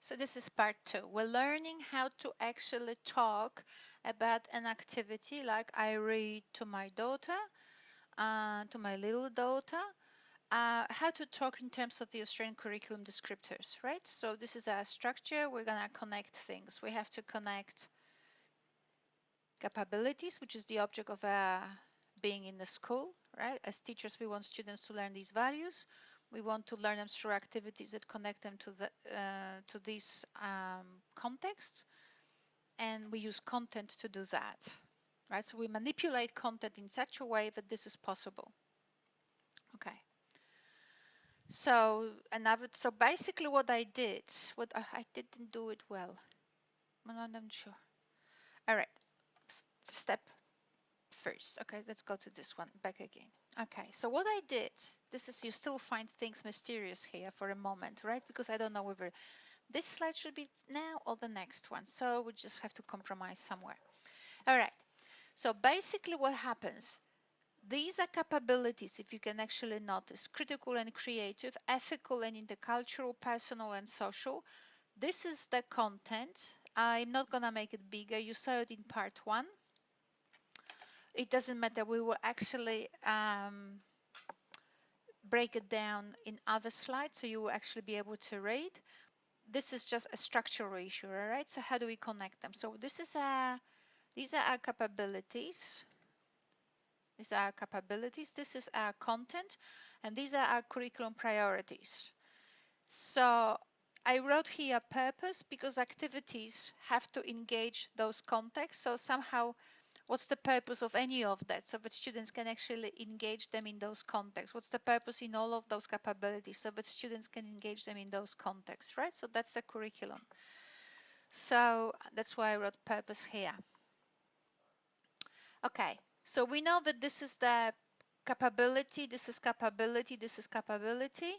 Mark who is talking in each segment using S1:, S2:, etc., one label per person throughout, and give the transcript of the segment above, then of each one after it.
S1: So this is part 2. We're learning how to actually talk about an activity like I read to my daughter, to my little daughter, how to talk in terms of the Australian curriculum descriptors, right? So this is our structure. We're going to connect things. We have to connect capabilities, which is the object of being in the school, right? As teachers, we want students to learn these values. We want to learn them through activities that connect them to these contexts, and we use content to do that, right? So we manipulate content in such a way that this is possible. Okay. So basically what I did, I didn't do it well. I'm not sure. All right. Step first. Okay, let's go to this one back again. Okay, so what I did, this is, you still find things mysterious here for a moment, right? Because I don't know whether this slide should be now or the next one. So we just have to compromise somewhere. All right, so basically what happens, these are capabilities, if you can actually notice: critical and creative, ethical and intercultural, personal and social. This is the content. I'm not gonna make it bigger. You saw it in part 1. It doesn't matter. We will actually break it down in other slides, so you will actually be able to read. This is just a structural issue, all right? So how do we connect them? So these are our capabilities. These are our capabilities. This is our content, and these are our curriculum priorities. So I wrote here purpose because activities have to engage those contexts. So somehow, what's the purpose of any of that, so that students can actually engage them in those contexts? What's the purpose in all of those capabilities, so that students can engage them in those contexts, right? So that's the curriculum. So that's why I wrote purpose here. Okay, so we know that this is the capability, this is capability, this is capability.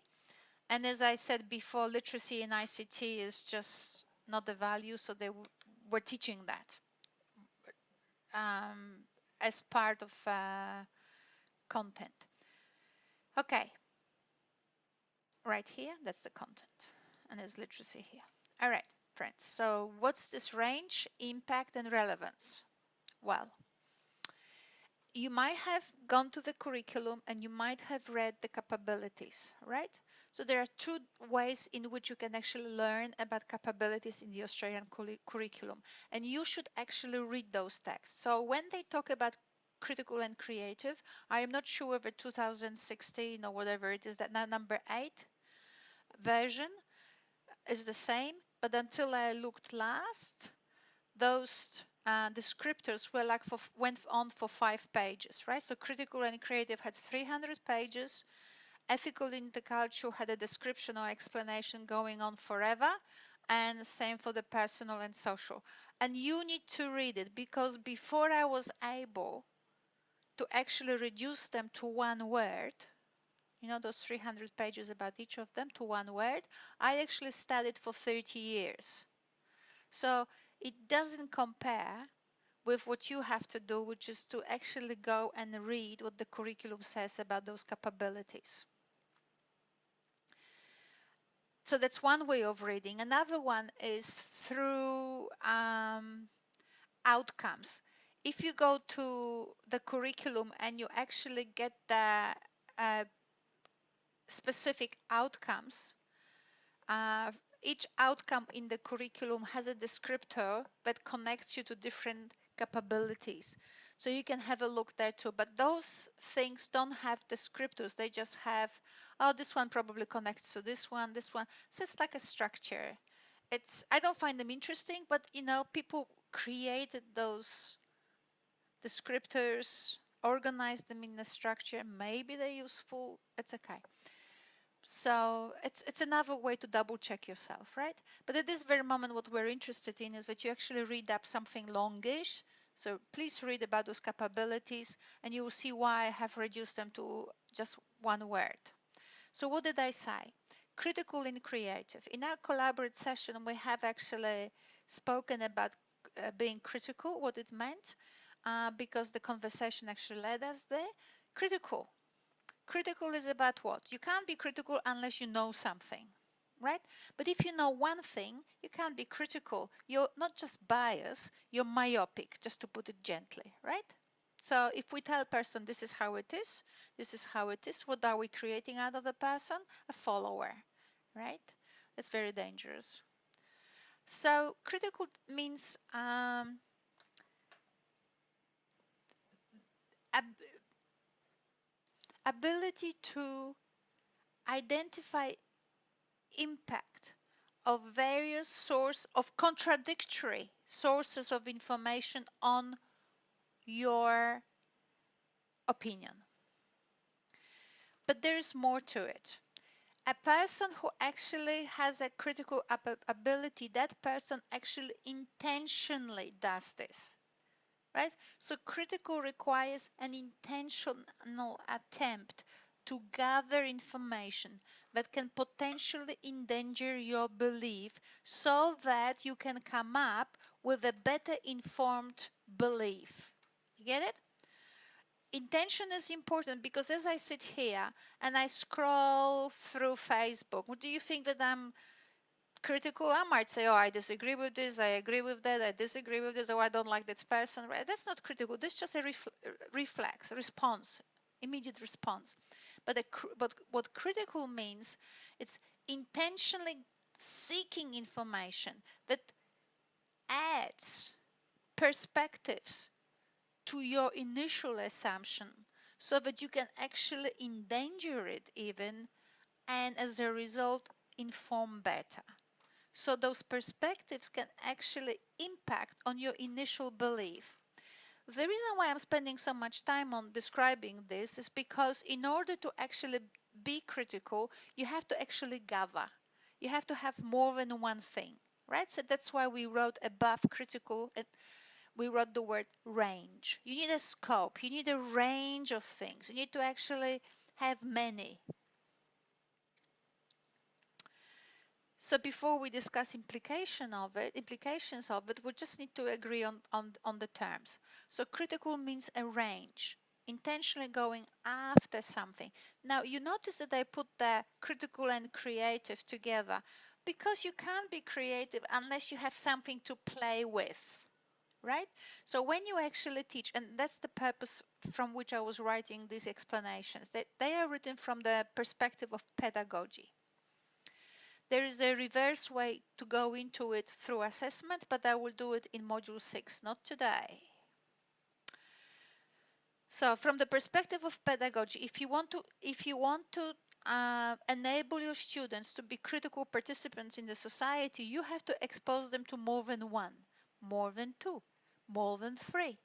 S1: And as I said before, literacy in ICT is just not the value, so we're teaching that as part of content. Okay, right here, that's the content, and there's literacy here. All right, friends, so what's this range, impact, and relevance? Well, you might have gone to the curriculum and you might have read the capabilities, right? So there are 2 ways in which you can actually learn about capabilities in the Australian curriculum, and you should actually read those texts. So when they talk about critical and creative, I am not sure whether 2016 or whatever it is, that number 8 version is the same, but until I looked last, those descriptors were like went on for 5 pages, right? So critical and creative had 300 pages. Ethical intercultural had a description or explanation going on forever, and same for the personal and social. And you need to read it, because before I was able to actually reduce them to one word, you know, those 300 pages about each of them to one word, I actually studied for 30 years. So it doesn't compare with what you have to do, which is to actually go and read what the curriculum says about those capabilities. So that's one way of reading. Another one is through outcomes. If you go to the curriculum and you actually get the specific outcomes, each outcome in the curriculum has a descriptor that connects you to different capabilities. So you can have a look there too. But those things don't have descriptors. They just have, oh, this one probably connects to this one, this one. So it's like a structure. I don't find them interesting, but you know, people created those descriptors, organized them in a structure. Maybe they're useful. It's okay. So it's another way to double check yourself, right? But at this very moment, what we're interested in is that you actually read up something longish. So please read about those capabilities, and you will see why I have reduced them to just one word. So what did I say? Critical and creative. In our collaborate session, we have actually spoken about being critical, what it meant, because the conversation actually led us there. Critical. Critical is about what? You can't be critical unless you know something. right? But if you know one thing, you can't be critical. You're not just biased, you're myopic, just to put it gently, right? So if we tell a person this is how it is, this is how it is, what are we creating out of the person? A follower, right? It's very dangerous. So critical means ab ability to identify impact of various sources of contradictory sources of information on your opinion. But there is more to it. A person who actually has a critical ability, that person actually intentionally does this, right? So critical requires an intentional attempt to gather information that can potentially endanger your belief so that you can come up with a better informed belief. You get it? Intention is important because as I sit here and I scroll through Facebook, do you think that I'm critical? I might say, oh, I disagree with this, I agree with that, I disagree with this, or I don't like this person. Right? That's not critical. That's just a reflex, a response, immediate response. But what critical means, it's intentionally seeking information that adds perspectives to your initial assumption so that you can actually endanger it even, and as a result inform better. So those perspectives can actually impact on your initial belief. The reason why I'm spending so much time on describing this is because in order to actually be critical, you have to actually gather. You have to have more than one thing, right? So that's why we wrote above critical, we wrote the word range. You need a scope, you need a range of things. You need to actually have many. So before we discuss implications of it, we just need to agree on the terms. So critical means a range, intentionally going after something. Now you notice that I put the critical and creative together because you can't be creative unless you have something to play with. Right? So when you actually teach, and that's the purpose from which I was writing these explanations, that they are written from the perspective of pedagogy. There is a reverse way to go into it through assessment, but I will do it in module 6, not today. So from the perspective of pedagogy, if you want to enable your students to be critical participants in the society, you have to expose them to more than one, more than two, more than three,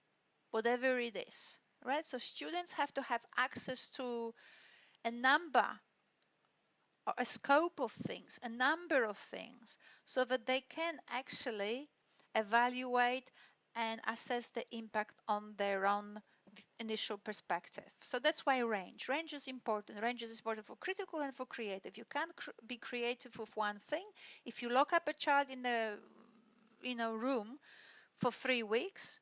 S1: whatever it is, right? So students have to have access to a number or a scope of things, a number of things, so that they can actually evaluate and assess the impact on their own initial perspective. So that's why range. Range is important. Range is important for critical and for creative. You can't be creative with one thing. If you lock up a child in a room for 3 weeks,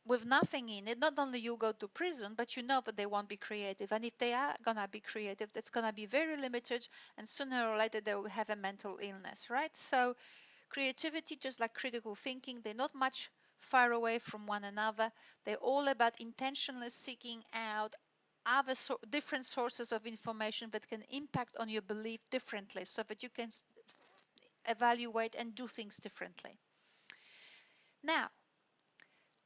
S1: with nothing in it, not only you go to prison, but you know that they won't be creative. And if they are gonna be creative, that's gonna be very limited, and sooner or later they will have a mental illness, right? So creativity, just like critical thinking, they're not much far away from one another. They're all about intentionally seeking out other different sources of information that can impact on your belief differently so that you can evaluate and do things differently. Now,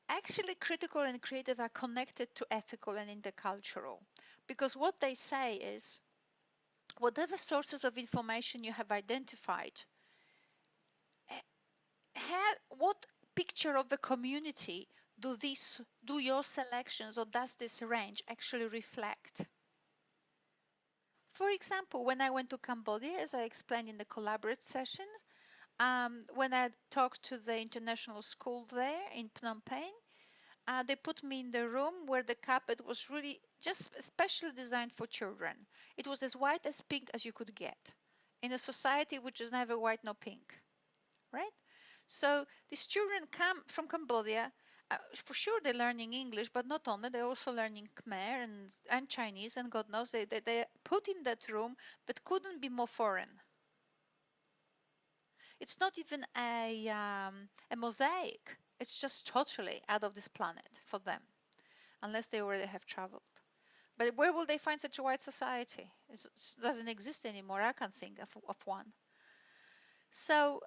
S1: actually, critical and creative are connected to ethical and intercultural, because what they say is whatever sources of information you have identified, what picture of the community do your selections or does this range actually reflect? For example, when I went to Cambodia, as I explained in the collaborate session, when I talked to the international school there in Phnom Penh, they put me in the room where the carpet was really just specially designed for children. It was as white as pink as you could get in a society which is neither white nor pink, right? So these children come from Cambodia. For sure, they're learning English, but not only, they're also learning Khmer and Chinese, and God knows they put in that room that couldn't be more foreign. It's not even a mosaic. It's just totally out of this planet for them, unless they already have traveled. But where will they find such a wide society? It doesn't exist anymore. I can't think of one. So,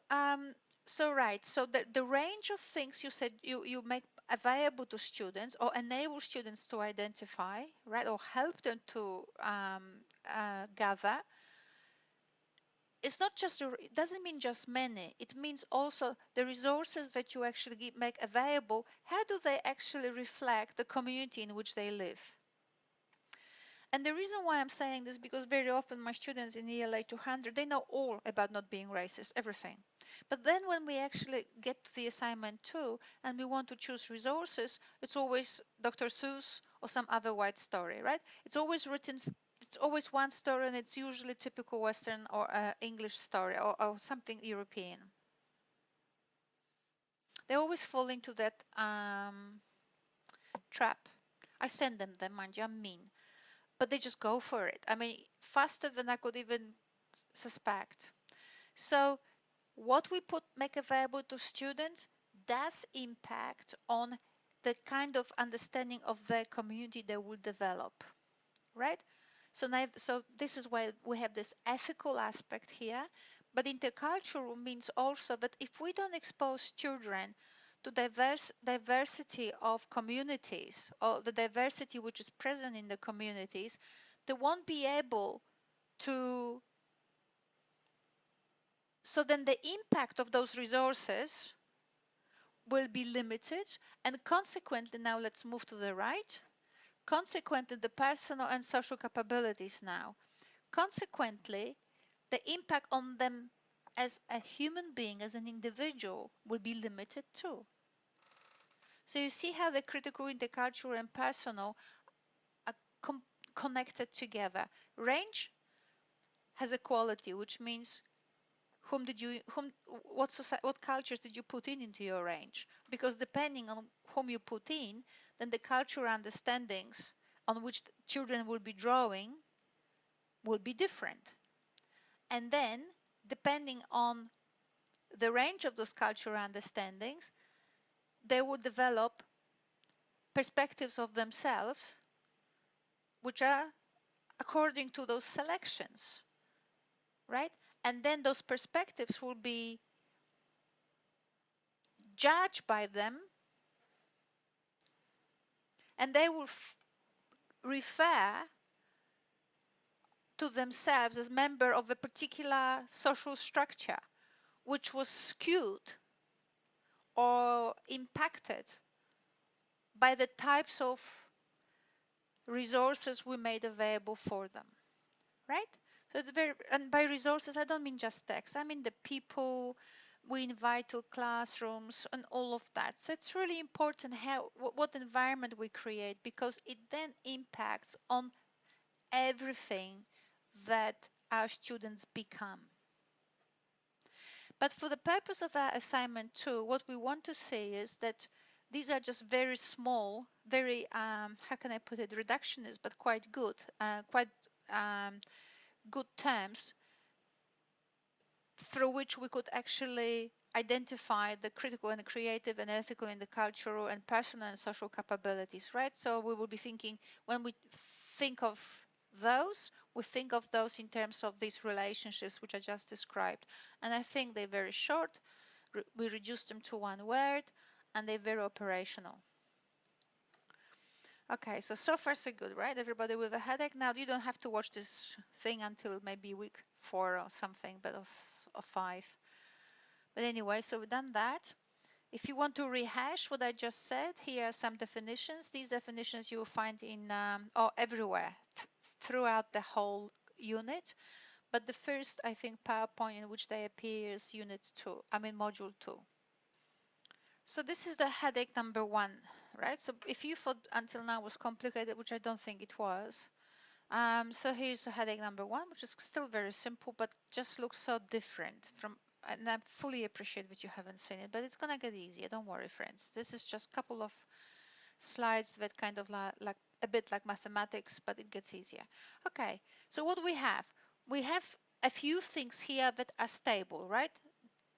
S1: right. So the range of things you said you make available to students or enable students to identify, right, or help them to gather. It's not just, it doesn't mean just many. It means also the resources that you actually make available, how do they actually reflect the community in which they live? And the reason why I'm saying this, because very often my students in ELA 200, they know all about not being racist, everything. But then when we actually get to the assignment 2 and we want to choose resources, it's always Dr. Seuss or some other white story, right? It's always written, it's always one story, and it's usually typical Western or English story or something European. They always fall into that trap. I send them, mind you, I'm mean. But they just go for it. I mean, faster than I could even suspect. So what we make available to students does impact on the kind of understanding of their community they will develop, right? So now, so this is why we have this ethical aspect here, but intercultural means also that if we don't expose children to diversity of communities or the diversity which is present in the communities, they won't be able to, so then the impact of those resources will be limited, and consequently, now let's move to the right, consequently the personal and social capabilities now. Consequently, the impact on them as a human being, as an individual, will be limited too. So you see how the critical, intercultural, and personal are connected together. Range has a quality, which means what cultures did you put into your range? Because depending on whom you put in, then the cultural understandings on which children will be drawing will be different. And then, depending on the range of those cultural understandings, they will develop perspectives of themselves which are according to those selections, right? And then those perspectives will be judged by them, and they will refer to themselves as member of a particular social structure which was skewed or impacted by the types of resources we made available for them, right? So it's very, and by resources, I don't mean just text. I mean the people we invite to classrooms and all of that. So it's really important what environment we create, because it then impacts on everything that our students become. But for the purpose of our assignment 2, what we want to say is that these are just very small, very, how can I put it, reductionist, but quite good, good terms through which we could actually identify the critical and creative and ethical and the cultural and personal and social capabilities, right? So we will be thinking, when we think of those, we think of those in terms of these relationships which I just described. And I think they're very short. We reduce them to one word, and they're very operational. Okay, so far so good, right? Everybody with a headache. Now you don't have to watch this thing until maybe week 4 or something, but or 5. But anyway, so we've done that. If you want to rehash what I just said, here are some definitions. These definitions you will find in or everywhere throughout the whole unit. But the first, I think, PowerPoint in which they appear is unit 2, I mean module 2. So this is the headache number 1, right? So if you thought until now was complicated, which I don't think it was, so here's the headache number 1, which is still very simple, but just looks so different from, and I fully appreciate that you haven't seen it, but it's gonna get easier. Don't worry, friends. This is just a couple of slides that kind of like a bit like mathematics, but it gets easier. Okay, so what do we have? We have a few things here that are stable, right?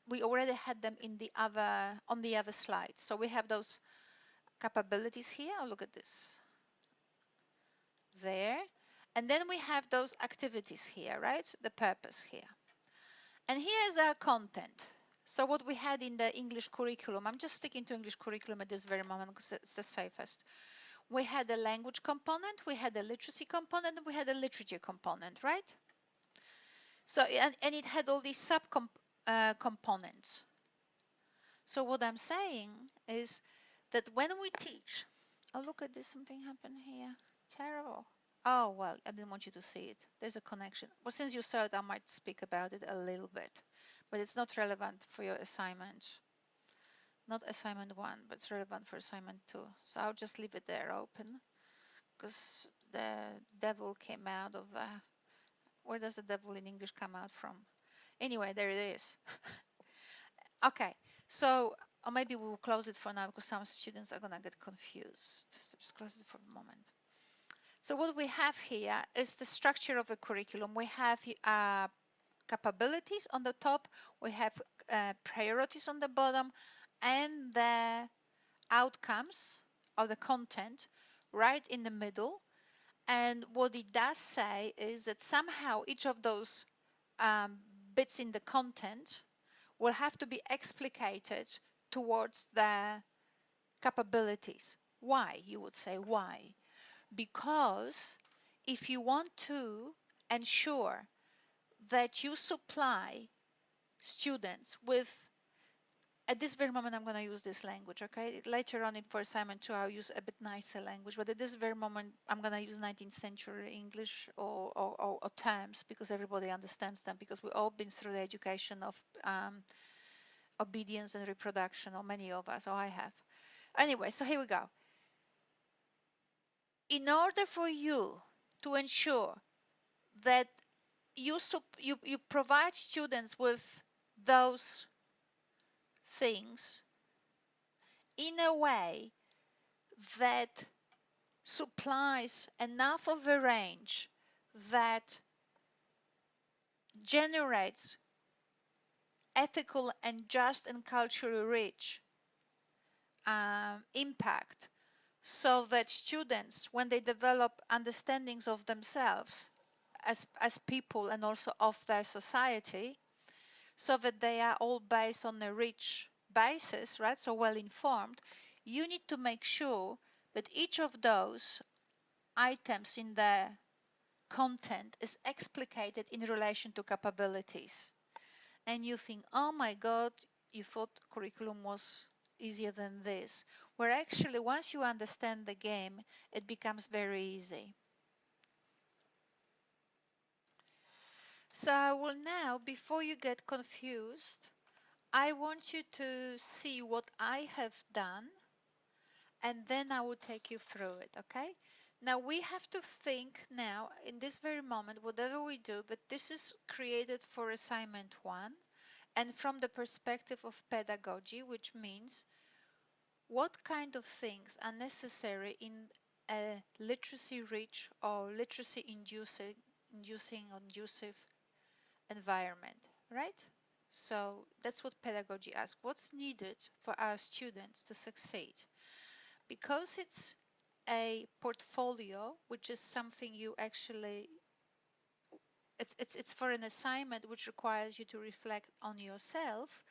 S1: we already had them in the other on the other slides. So we have those capabilities here. Oh, look at this there, and then we have those activities here, right? The purpose here, and here is our content. So what we had in the English curriculum, I'm just sticking to English curriculum at this very moment because it's the safest. We had a language component, we had a literacy component, and we had a literature component, right? So and it had all these sub components. So what I'm saying is that when we teach, oh look at this, something happened here, terrible. Oh well, I didn't want you to see it. There's a connection. Well, since you saw it, I might speak about it a little bit, but it's not relevant for your assignment. Not assignment 1, but it's relevant for assignment 2. So I'll just leave it there open because the devil came out of where does the devil in English come out from? Anyway, there it is. Okay, so or maybe we will close it for now because some students are gonna get confused. So just close it for the moment. So what we have here is the structure of a curriculum. We have capabilities on the top, we have priorities on the bottom, and the outcomes of the content right in the middle. And what it does say is that somehow each of those bits in the content will have to be explicated towards the capabilities. Why? You would say, why? Because if you want to ensure that you supply students with, at this very moment I'm going to use this language, okay? Later on for assignment 2 I'll use a bit nicer language, but at this very moment I'm going to use 19th century English or terms because everybody understands them, because we've all been through the education of obedience and reproduction, or many of us, or I have. Anyway, so here we go. In order for you to ensure that you provide students with those things in a way that supplies enough of a range that generates ethical and just and culturally rich impact, so that students, when they develop understandings of themselves as people and also of their society, so that they are all based on a rich basis, right? So well informed, you need to make sure that each of those items in the content is explicated in relation to capabilities. And you think, oh my God, you thought curriculum was easier than this. Where actually, once you understand the game, it becomes very easy. So I will now, before you get confused, I want you to see what I have done, and then I will take you through it, okay? Now we have to think now, in this very moment, whatever we do, but this is created for assignment 1, and from the perspective of pedagogy, which means what kind of things are necessary in a literacy-rich or literacy-inducing or inducive environment, right? So that's what pedagogy asks. What's needed for our students to succeed? Because it's a portfolio, which is something you actually, it's for an assignment which requires you to reflect on yourself.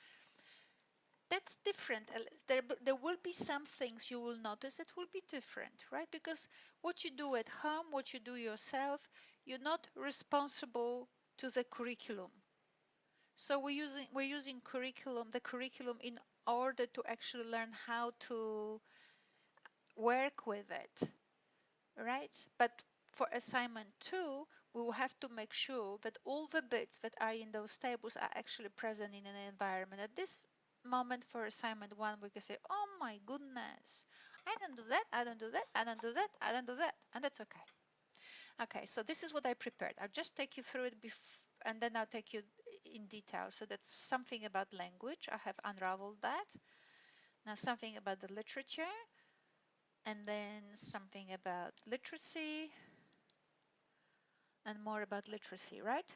S1: That's different. There will be some things you will notice that will be different, right? Because what you do at home, what you do yourself, you're not responsible to the curriculum. So we're using the curriculum in order to actually learn how to work with it, right? But for assignment 2, we will have to make sure that all the bits that are in those tables are actually present in an environment. At this moment for assignment 1, we can say, oh my goodness, I don't do that, I don't do that, I don't do that, I don't do that, and that's okay. Okay, so this is what I prepared. I'll just take you through it and then I'll take you in detail. So that's something about language. I have unraveled that. Now something about the literature, and then something about literacy, and more about literacy, right?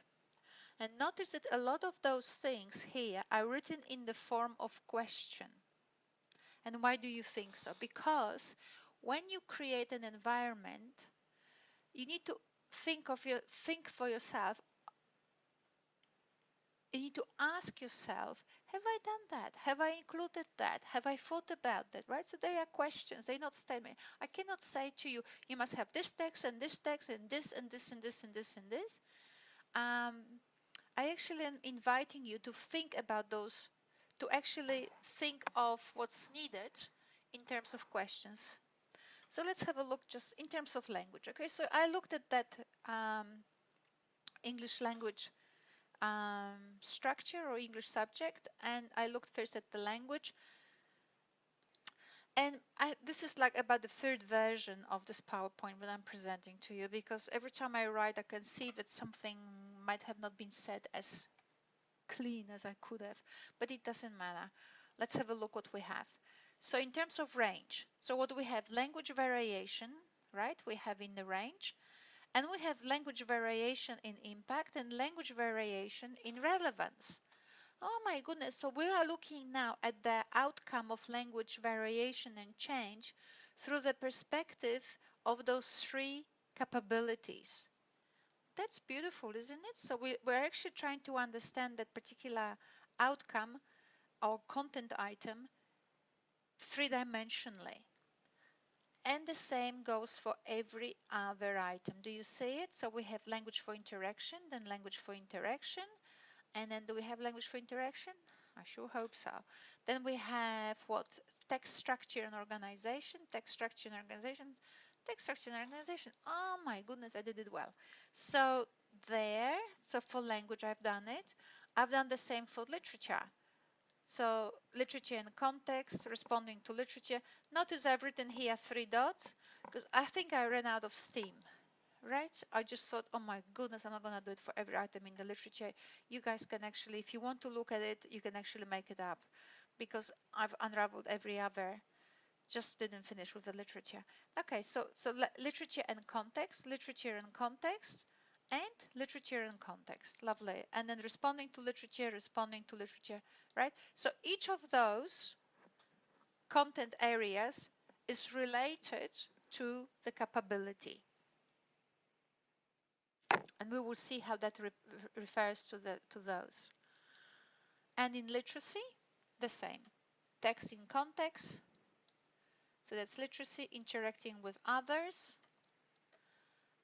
S1: And notice that a lot of those things here are written in the form of question. And why do you think so? Because when you create an environment, you need to think for yourself. You need to ask yourself, have I done that? Have I included that? Have I thought about that? Right? So they are questions, they're not statements. I cannot say to you, you must have this text and this text and this and this and this and this and this. I actually am inviting you to think about those, to actually think of what's needed in terms of questions. So let's have a look just in terms of language. Okay, so I looked at that English language structure or English subject, and I looked first at the language. And this is like about the third version of this PowerPoint that I'm presenting to you, because every time I write, I can see that something might have not been said as clean as I could have, but it doesn't matter. Let's have a look what we have. So in terms of range, so what do we have? Language variation, right? We have in the range, and we have language variation in impact and language variation in relevance. Oh my goodness, so we are looking now at the outcome of language variation and change through the perspective of those three capabilities. That's beautiful, isn't it? So we're actually trying to understand that particular outcome or content item three-dimensionally. And the same goes for every other item. Do you see it? So we have language for interaction, then language for interaction, and then do we have language for interaction? I sure hope so. Then we have what? Text structure and organization, text structure and organization, text structure and organization. Oh my goodness, I did it well. So there, so for language I've done it. I've done the same for literature. So literature and context, responding to literature. Notice I've written here 3 dots because I think I ran out of steam. Right? I just thought, oh my goodness, I'm not going to do it for every item in the literature. You guys can actually, if you want to look at it, you can actually make it up because I've unraveled every other, just didn't finish with the literature. Okay, so literature and context, and literature and context. Lovely. And then responding to literature, right? So each of those content areas is related to the capability. And we will see how that refers to those. And in literacy, the same. Text in context, so that's literacy, interacting with others,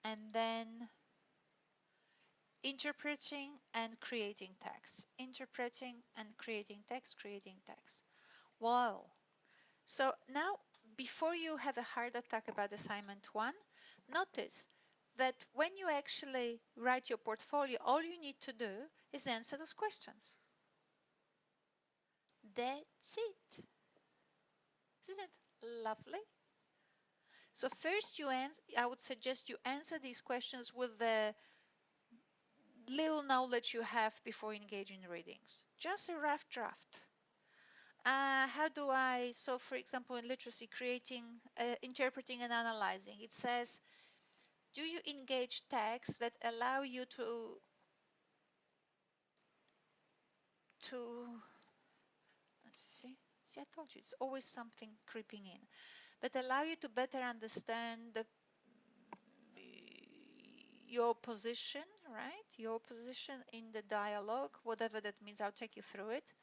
S1: and then interpreting and creating text. Interpreting and creating text, Wow. So now, before you have a heart attack about assignment 1, notice that when you actually write your portfolio, all you need to do is answer those questions. That's it. Isn't it lovely? So first I would suggest you answer these questions with the little knowledge you have before engaging in readings. Just a rough draft. How do I, so for example, in literacy, interpreting and analyzing, it says, do you engage texts that allow you to let's see, I told you, it's always something creeping in, that allow you to better understand your position, right? Your position in the dialogue, whatever that means. I'll take you through it.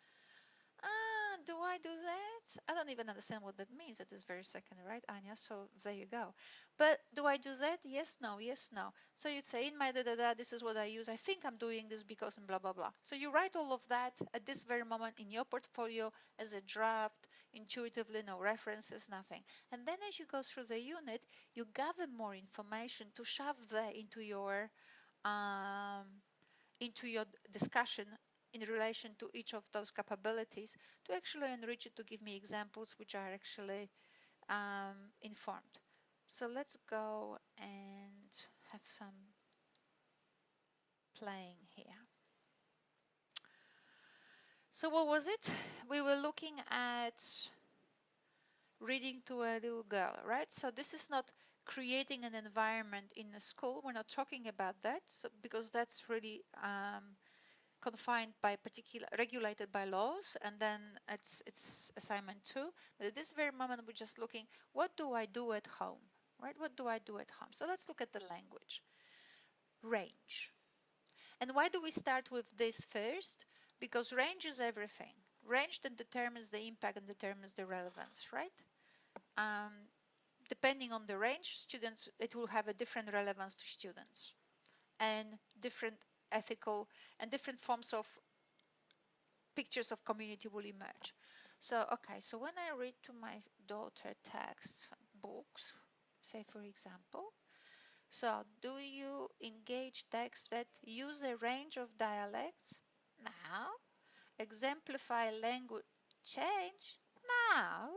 S1: Do I do that? I don't even understand what that means at this very second, right, Anya? So there you go. But do I do that? Yes, no, yes, no. So you'd say in my this is what I use. I think I'm doing this because and blah, blah, blah. So you write all of that at this very moment in your portfolio as a draft, intuitively, no references, nothing. And then as you go through the unit, you gather more information to shove there into your discussion in relation to each of those capabilities to actually enrich it, to give me examples which are actually informed. So let's go and have some playing here. So what was it? We were looking at reading to a little girl, right? So this is not creating an environment in a school. We're not talking about that, so because that's really confined by particular, regulated by laws, and then it's assignment 2. But at this very moment, we're just looking, what do I do at home, right? What do I do at home? So let's look at the language. Range. And why do we start with this first? Because range is everything. Range then determines the impact and determines the relevance, right? Depending on the range, students, it will have a different relevance to students and different ethical and different forms of pictures of community will emerge. So, okay, so when I read to my daughter texts, books, say for example, so do you engage texts that use a range of dialects? Now. Exemplify language change? Now.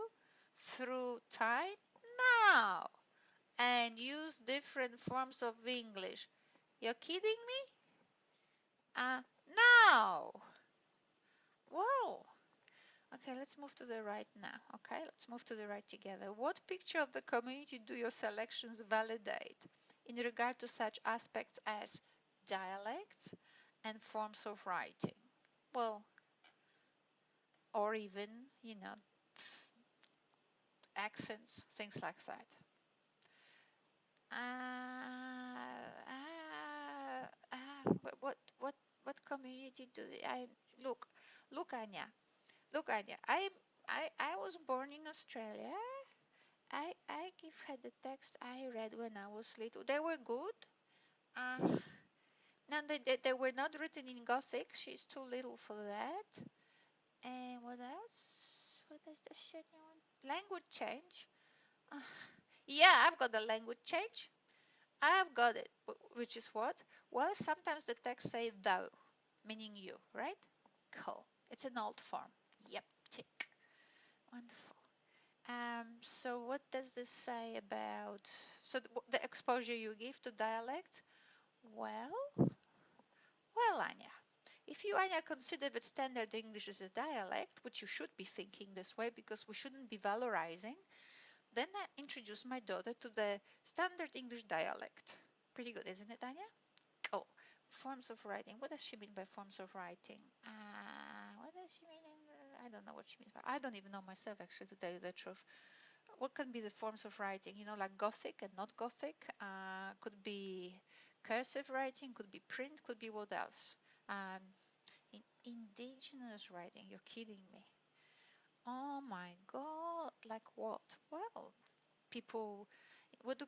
S1: Through time? Now. And use different forms of English? You're kidding me? No. Whoa. Okay, let's move to the right now. Okay, let's move to the right together. What picture of the community do your selections validate in regard to such aspects as dialects and forms of writing? Well, or even, accents, things like that. What community do I look? Look, Anya. Look, Anya. I was born in Australia. I give her the text I read when I was little. They were good. Uh, now they were not written in Gothic. She's too little for that. And what else? What does the shit want? Language change. Uh, yeah, I've got the language change. I've got it. Which is what? Well, sometimes the text say thou, meaning you, right? Cool. It's an old form. Yep, tick. Wonderful. So what does this say about the exposure you give to dialect? Well, Anya, if you, Anya, consider that standard English is a dialect, which you should be thinking this way because we shouldn't be valorizing, then I introduce my daughter to the standard English dialect. Pretty good, isn't it, Anya? Oh, forms of writing. What does she mean by forms of writing? What does she mean? I don't know what she means by. I don't even know myself, actually, to tell you the truth. What can be the forms of writing? Like Gothic and not Gothic. Could be cursive writing, could be print, could be what else? Um, indigenous writing. You're kidding me. Oh my God! Like what? Well, people. What do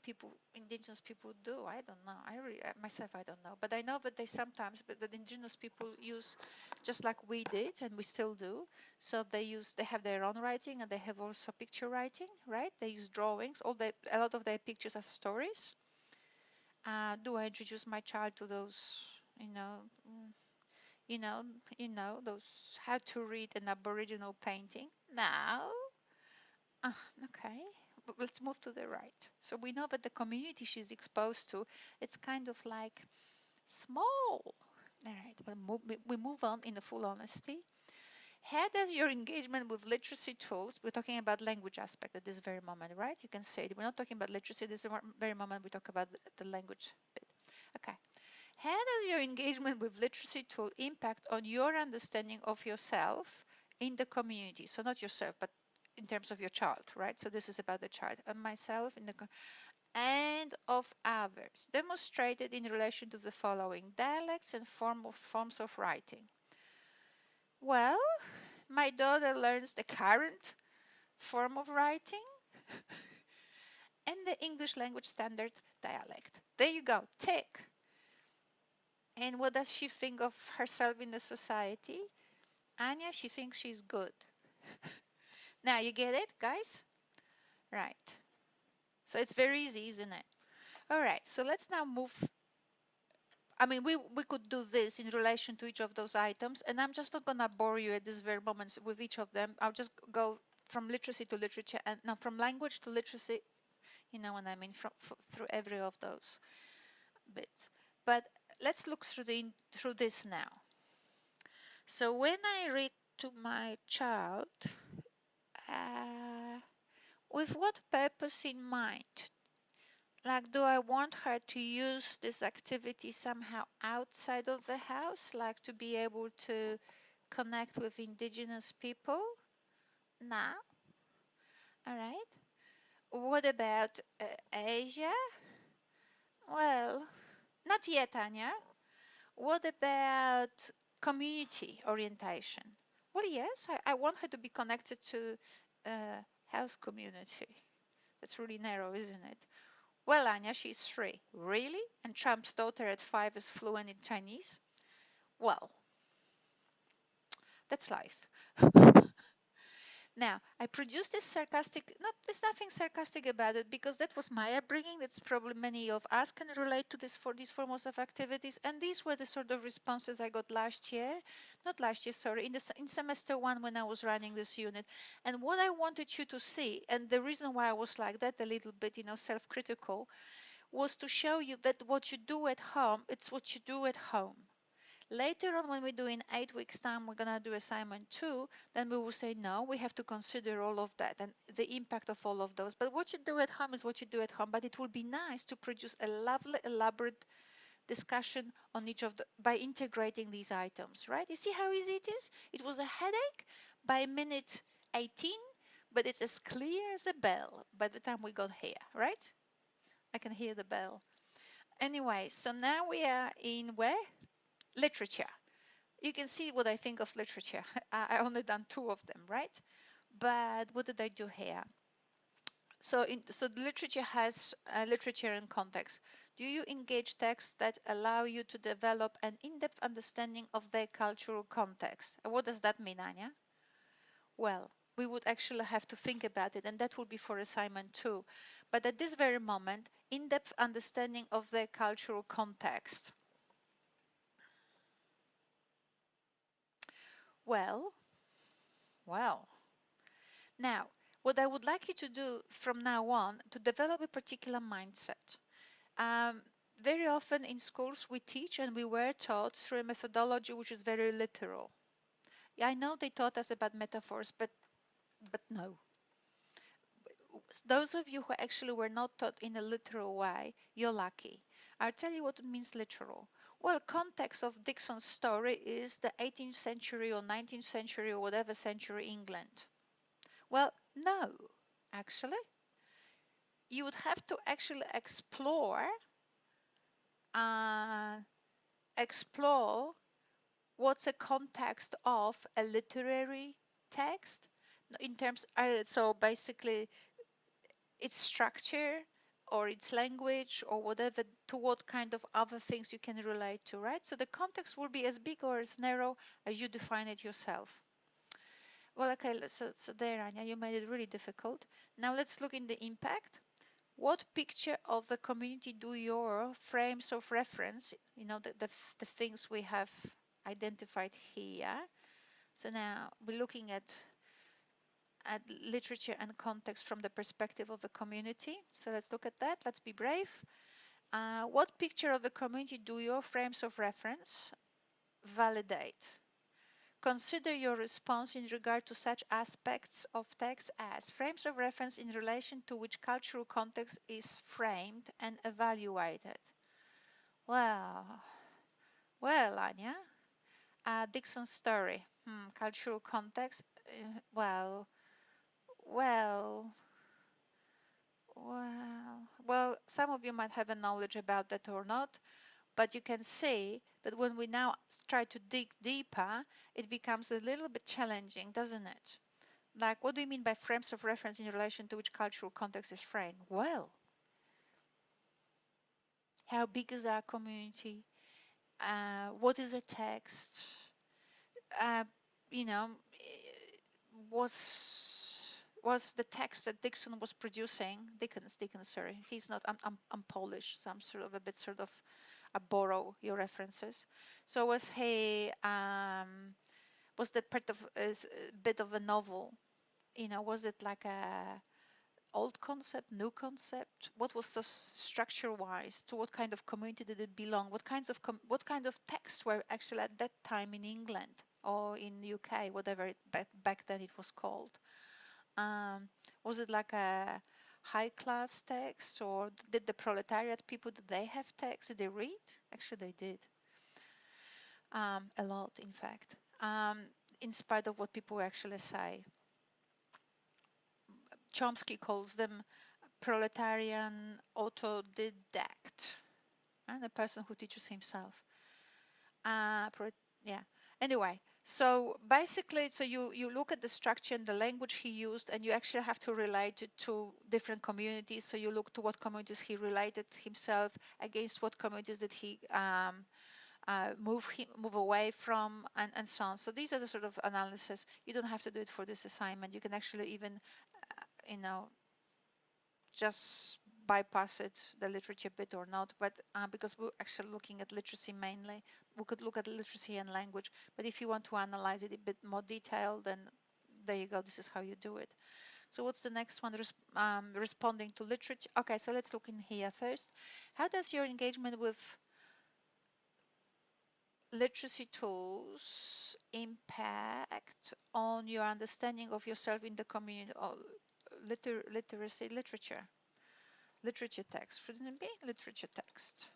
S1: indigenous people do? I don't know. Myself, I don't know. But I know that they sometimes, but the indigenous people use, just like we did, and we still do. So they have their own writing, and they have also picture writing, right? They use drawings. A lot of their pictures are stories. Do I introduce my child to those, those how to read an Aboriginal painting? No. Okay, but let's move to the right. So we know that the community she's exposed to, it's kind of like small. All right, but we move on in the full honesty. How does your engagement with literacy tools, we're talking about language aspect at this very moment, right? You can say it. We're not talking about literacy this very moment. We talk about the language bit. Okay. How does your engagement with literacy tool impact on your understanding of yourself in the community? So not yourself, but in terms of your child, right? So this is about the child and myself in the and of others, demonstrated in relation to the following dialects and forms of writing. Well, my daughter learns the current form of writing and the English language standard dialect. There you go, tick. And what does she think of herself in the society? Anya, she thinks she's good. Now you get it, guys? Right. So it's very easy, isn't it? All right, so let's now move. I mean, we could do this in relation to each of those items, and I'm just not going to bore you at this very moment with each of them. I'll just go from literacy to literature, and now from language to literacy, you know what I mean, through every of those bits. But let's look through this now. So when I read to my child, with what purpose in mind? Like, do I want her to use this activity somehow outside of the house, like to be able to connect with indigenous people? No. All right. What about Asia? Well, not yet, Anya. What about community orientation? Well, yes, I want her to be connected to house community. That's really narrow, isn't it? Well, Anya, she's 3. Really? And Trump's daughter at 5 is fluent in Chinese? Well, that's life. Now, I produced this sarcastic, not, there's nothing sarcastic about it because that was my upbringing. That's probably many of us can relate to this for these forms of activities. And these were the sort of responses I got last year, not last year, sorry, in semester 1 when I was running this unit. And what I wanted you to see, and the reason why I was like that a little bit, self-critical, was to show you that what you do at home, it's what you do at home. Later on, when we do in 8 weeks' time, we're going to do assignment 2, then we will say, no, we have to consider all of that and the impact of all of those. But what you do at home is what you do at home. But it would be nice to produce a lovely, elaborate discussion on each of the, by integrating these items, right? You see how easy it is? It was a headache by minute 18, but it's as clear as a bell by the time we got here, right? I can hear the bell. Anyway, so now we are in where? Literature. You can see what I think of literature. I only done 2 of them, right? But what did I do here? So the literature has literature and context. Do you engage texts that allow you to develop an in-depth understanding of their cultural context? What does that mean, Anya? Well, we would actually have to think about it, and that will be for assignment 2. But at this very moment, in-depth understanding of their cultural context. Well, well. Now, what I would like you to do from now on to develop a particular mindset. Um, Very often in schools we teach and we were taught through a methodology which is very literal. Yeah, I know they taught us about metaphors, but no. Those of you who actually were not taught in a literal way, you're lucky. I'll tell you what it means literal. Well, context of Dixon's story is the 18th century or 19th century or whatever century England. Well, no, actually. You would have to actually uh, explore what's the context of a literary text in terms so basically its structure or its language or whatever, to what kind of other things you can relate to, right? So the context will be as big or as narrow as you define it yourself. Well, okay, so there, Anya, you made it really difficult. Now let's look in the impact. What picture of the community do your frames of reference, the things we have identified here. So now we're looking at literature and context from the perspective of the community. So let's look at that. Let's be brave. What picture of the community do your frames of reference validate? Consider your response in regard to such aspects of text as frames of reference in relation to which cultural context is framed and evaluated. Well, well, Anya, Dixon's story, cultural context. Well, well, well. Some of you might have a knowledge about that or not, but you can see that when we now try to dig deeper, it becomes a little bit challenging, doesn't it? Like, what do you mean by frames of reference in relation to which cultural context is framed? Well, how big is our community? What is a text? Uh, you know, was the text that Dixon was producing, Dickens, sorry, he's not, I'm Polish, so I'm sort of a bit sort of, I borrow your references. So was that part of a bit of a novel? Was it like a old concept, new concept? What was the structure wise? To what kind of community did it belong? What kind of texts were actually at that time in England or in UK, whatever back then it was called? Was it like a high class text, or did the proletariat people, did they have text? Did they read? Actually, they did. A lot, in fact, in spite of what people actually say. Chomsky calls them proletarian autodidact, and the person who teaches himself. Yeah. Anyway, so basically, so you look at the structure and the language he used, and you actually have to relate it to different communities. So you look to what communities he related himself against, what communities did he move away from, and so on. So these are the sort of analysis. You don't have to do it for this assignment. You can actually even, just bypass it, the literature bit or not, but because we're actually looking at literacy mainly, we could look at literacy and language, but if you want to analyze it a bit more detailed, then there you go, this is how you do it. So what's the next one? Responding to literature. Okay, so let's look in here first. How does your engagement with literacy tools impact on your understanding of yourself in the community of literature text? Shouldn't it be literature text?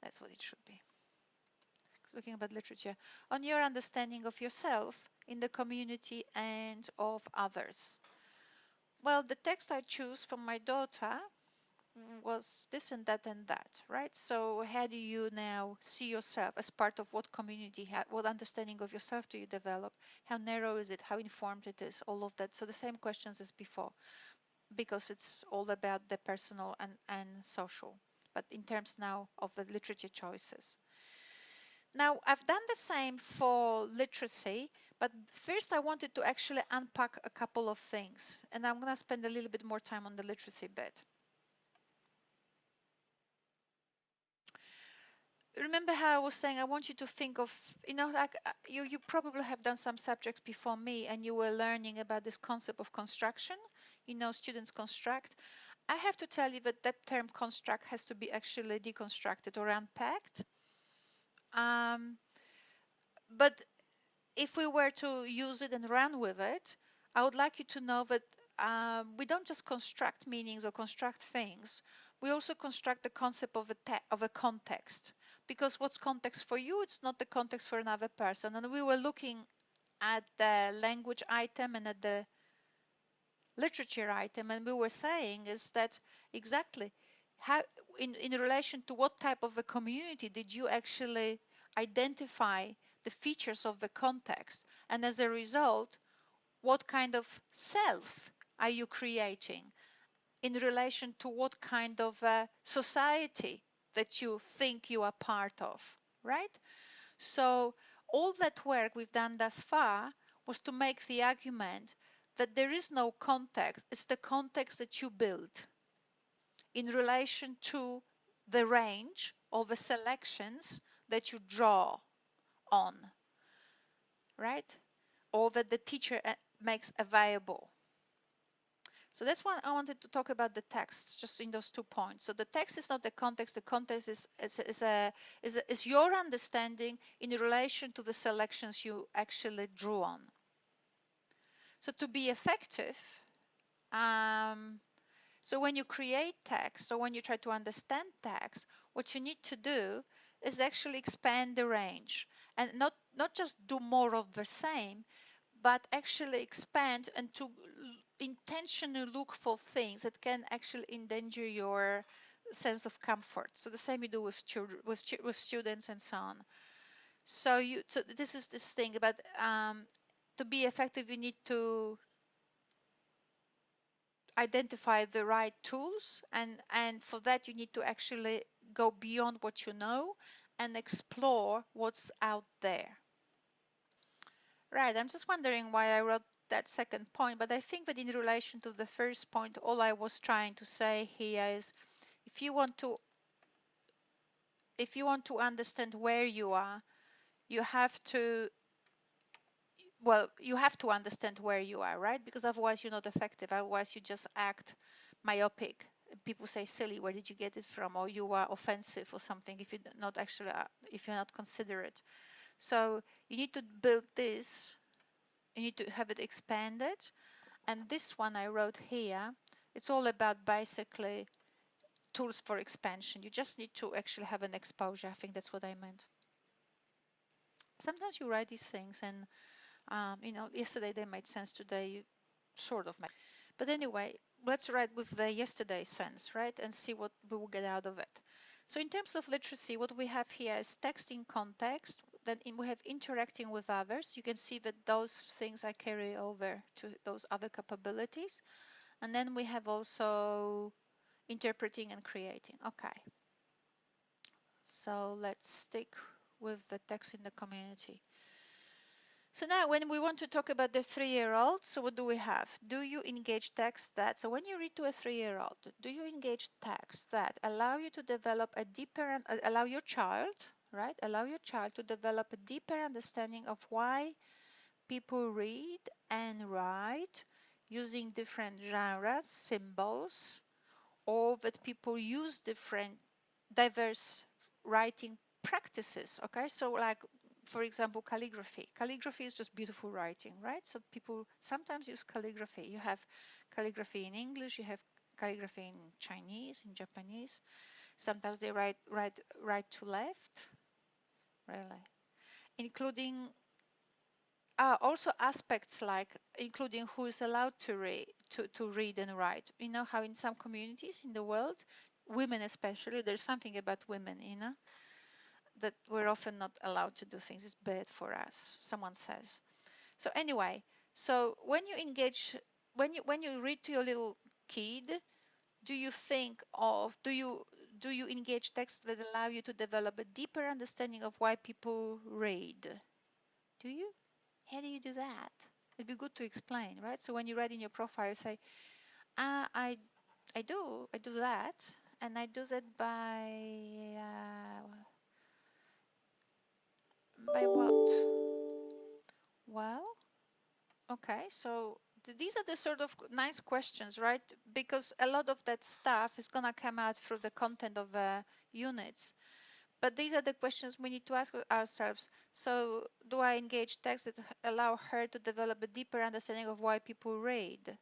S1: That's what it should be. Looking about literature on your understanding of yourself in the community and of others. Well, the text I choose for my daughter was this and that and that, right? So how do you now see yourself as part of what community, what understanding of yourself do you develop? How narrow is it? How informed it is? All of that. So the same questions as before, because it's all about the personal and social, but in terms now of the literature choices. Now, I've done the same for literacy, but first I wanted to actually unpack a couple of things, and I'm going to spend a little bit more time on the literacy bit. Remember how I was saying I want you to think of, like you probably have done some subjects before me, and you were learning about this concept of construction. Students construct. I have to tell you that that term construct has to be actually deconstructed or unpacked. But if we were to use it and run with it, I would like you to know that we don't just construct meanings or construct things. We also construct the concept of a context, because what's context for you, it's not the context for another person. And we were looking at the language item and at the literature item, and we were saying is that exactly how, in relation to what type of a community did you actually identify the features of the context, and as a result, what kind of self are you creating in relation to what kind of society that you think you are part of, right? So all that work we've done thus far was to make the argument that there is no context. It's the context that you build in relation to the range of the selections that you draw on, right? Or that the teacher makes available. So that's why I wanted to talk about the text, just in those 2 points. So the text is not the context. The context is your understanding in relation to the selections you actually drew on. So to be effective, so when you create text, or when you try to understand text, what you need to do is actually expand the range, and not just do more of the same, but actually expand and to intentionally look for things that can actually endanger your sense of comfort. So the same you do with children, with students, and so on. So this is this thing about to be effective, you need to identify the right tools, and for that you need to actually go beyond what you know and explore what's out there. Right, I'm just wondering why I wrote that second point, but I think that in relation to the first point, all I was trying to say here is if you want to understand where you are, you have to understand where you are, right? Because otherwise you're not effective. Otherwise you just act myopic. People say silly, where did you get it from? Or you are offensive or something if you're not actually if you're not considerate. So you need to build this You need to have it expanded. And this one I wrote here, it's all about basically tools for expansion. You just need to actually have an exposure. I think that's what I meant. Sometimes you write these things and, yesterday they made sense, today you sort of make. But anyway, let's write with the yesterday sense, right? And see what we will get out of it. So in terms of literacy, what we have here is text in context. Then we have interacting with others. You can see that those things I carry over to those other capabilities. And then we have also interpreting and creating. Okay. So let's stick with the text in the community. So now when we want to talk about the 3-year-old, so what do we have? Do you engage texts that, so when you read to a 3-year-old, do you engage texts that allow you to develop a deeper, allow your child, right? Allow your child to develop a deeper understanding of why people read and write using different genres, symbols, or that people use different diverse writing practices. Okay, so like for example calligraphy is just beautiful writing, right? So people sometimes use calligraphy. You have calligraphy in English, you have calligraphy in Chinese, in Japanese. Sometimes they write right to left, really, including also aspects like including who is allowed to read and write. You know how in some communities in the world, women especially, there's something about women, that we're often not allowed to do things. It's bad for us, someone says. So anyway, so when you engage, when you read to your little kid, do you think of, do you engage texts that allow you to develop a deeper understanding of why people read? Do you? How do you do that? It'd be good to explain, right? So when you write in your profile, say, I do that, and I do that by what? Well, okay, so these are the sort of nice questions, right? Because a lot of that stuff is gonna come out through the content of units. But these are the questions we need to ask ourselves. So do I engage texts that allow her to develop a deeper understanding of why people read?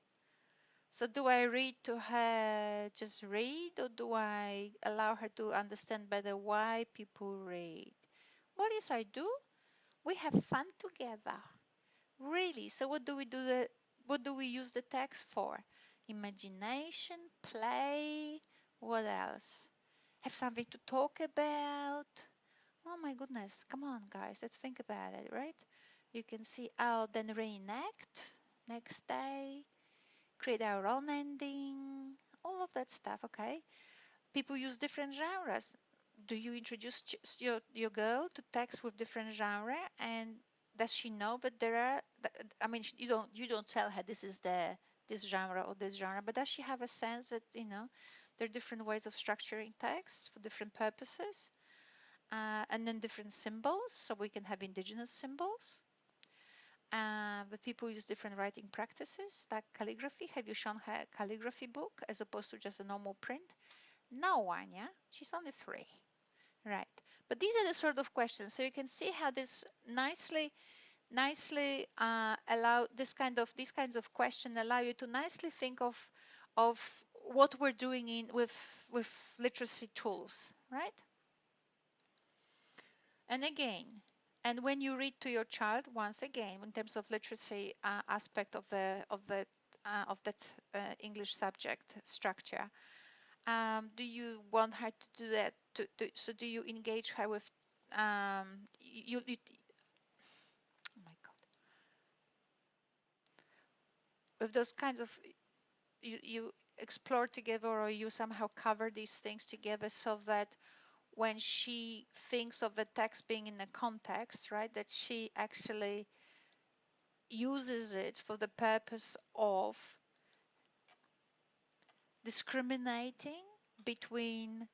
S1: So do I read to her just read, or do I allow her to understand better why people read? Well, yes, I do. We have fun together. Really. So what do we do what do we use the text for? Imagination, play, what else? Have something to talk about. Oh my goodness, come on guys, let's think about it, right? You can see, then reenact next day, create our own ending, all of that stuff. Okay, people use different genres. Do you introduce your girl to text with different genre, and does she know that there are, I mean, you don't tell her this is this genre or this genre, but does she have a sense that there are different ways of structuring text for different purposes, and then different symbols, so we can have indigenous symbols. But people use different writing practices like calligraphy. Have you shown her a calligraphy book as opposed to just a normal print? No one, yeah? She's only 3. Right. But these are the sort of questions. So you can see how this nicely allow these kinds of questions allow you to nicely think of what we're doing with literacy tools, right? And again, and when you read to your child, once again, in terms of literacy aspect of that English subject structure, do you want her to do that? So do you engage her with oh my God, with those kinds of you explore together, or you somehow cover these things together so that when she thinks of the text being in a context, right, that she actually uses it for the purpose of discriminating between